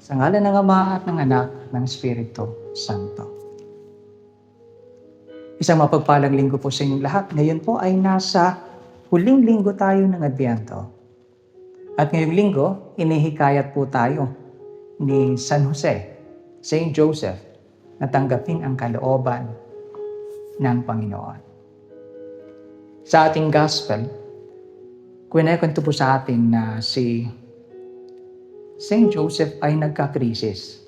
Sa ngalan ng Ama at ng Anak at ng Espiritu Santo. Isang mapagpalang linggo po sa inyong lahat. Ngayon po ay nasa huling linggo tayo ng Adbyento. At ngayong linggo, inihikayat po tayo ni San Jose, Saint Joseph, na tanggapin ang kalooban ng Panginoon. Sa ating gospel, kwento po sa atin na si Saint Joseph ay nagka-krisis.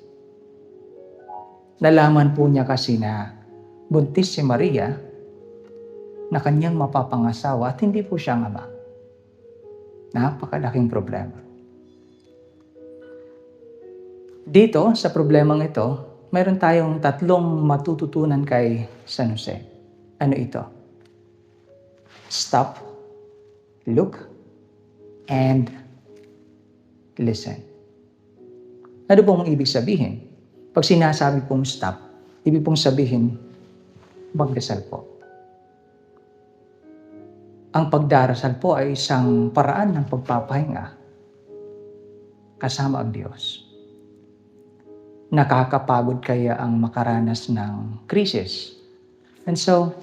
Nalaman po niya kasi na buntis si Maria na kanyang mapapangasawa at hindi po siya ang ama. Napakalaking problema. Dito, sa problemang ito, mayroon tayong tatlong matututunan kay San Jose. Ano ito? Stop, look, and listen. Ano pong ibig sabihin? Pag sinasabi pong stop, ibig pong sabihin, magdasal po. Ang pagdarasal po ay isang paraan ng pagpapahinga kasama ang Diyos. Nakakapagod kaya ang makaranas ng krisis. And so,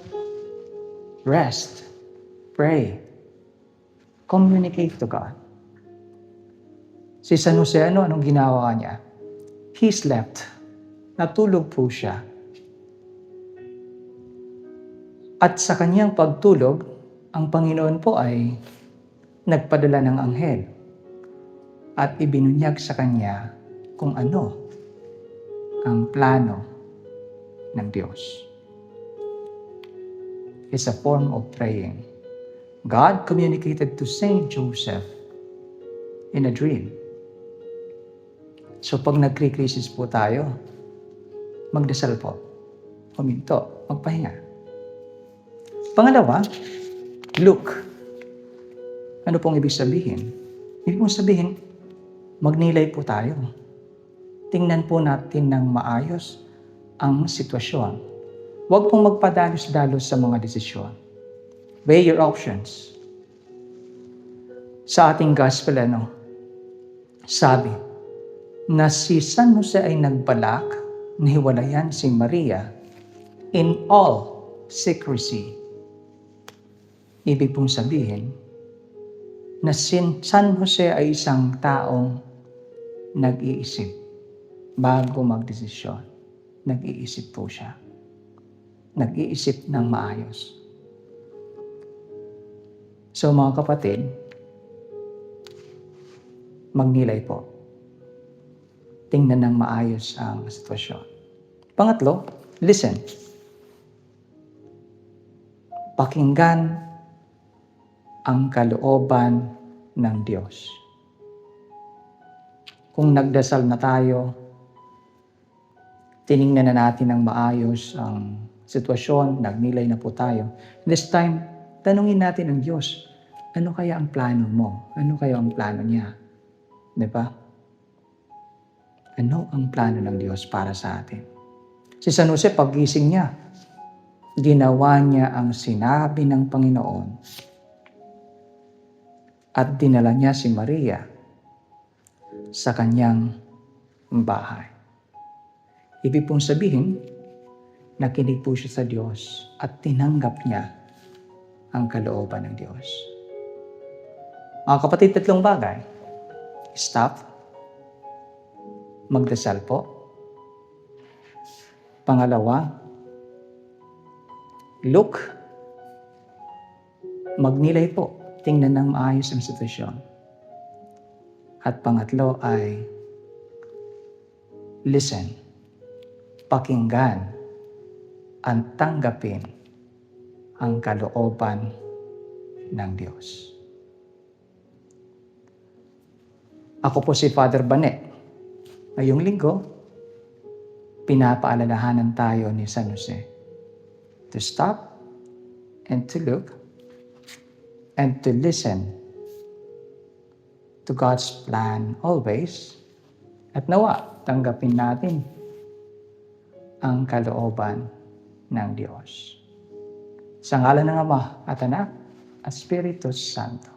rest, pray, communicate to God. Si San Jose, anong ginawa niya? He slept. Natulog po siya. At sa kanyang pagtulog, ang Panginoon po ay nagpadala ng anghel at ibinunyag sa kanya kung ano ang plano ng Diyos. It's a form of praying. God communicated to Saint Joseph in a dream. So pag nagkri-krisis po tayo, magdasal po, huminto, magpahinga. Pangalawa, look. Ano pong ibig sabihin? Ibig pong sabihin, magnilay po tayo. Tingnan po natin ng maayos ang sitwasyon. Huwag pong magpadalos-dalos sa mga desisyon. Weigh your options. Sa ating gospel, sabi na si San Jose ay nagbalak na hiwalayan si Maria in all secrecy. Ibig pong sabihin na si San Jose ay isang taong nag-iisip bago magdesisyon. Nag-iisip po siya. Nag-iisip ng maayos. So mga kapatid, magnilay po. Tingnan ng maayos ang sitwasyon. Pangatlo, listen. Pakinggan ang kalooban ng Diyos. Kung nagdasal na tayo, tiningnan na natin ng maayos ang sitwasyon, nagnilay na po tayo. This time, tanungin natin ang Diyos, ano kaya ang plano mo? Ano kaya ang plano niya? Diba? Ano ang plano ng Diyos para sa atin? Si San Jose, paggising niya, ginawa niya ang sinabi ng Panginoon at dinala niya si Maria sa kanyang bahay. Ibig pong sabihin, nakinig po siya sa Diyos at tinanggap niya ang kalooban ng Diyos. Mga kapatid, tatlong bagay. Stop. Magdasal po. Pangalawa, look. Magnilay po. Tingnan ng maayos ang sitwasyon. At pangatlo ay listen. Pakinggan at tanggapin ang kalooban ng Diyos. Ako po si Father Banet. Ngayong linggo, pinapaalalahanan tayo ni San Jose to stop and to look and to listen to God's plan always. At nawa, tanggapin natin ang kalooban ng Diyos. Sa ngalan ng Ama at Anak at Espiritu Santo.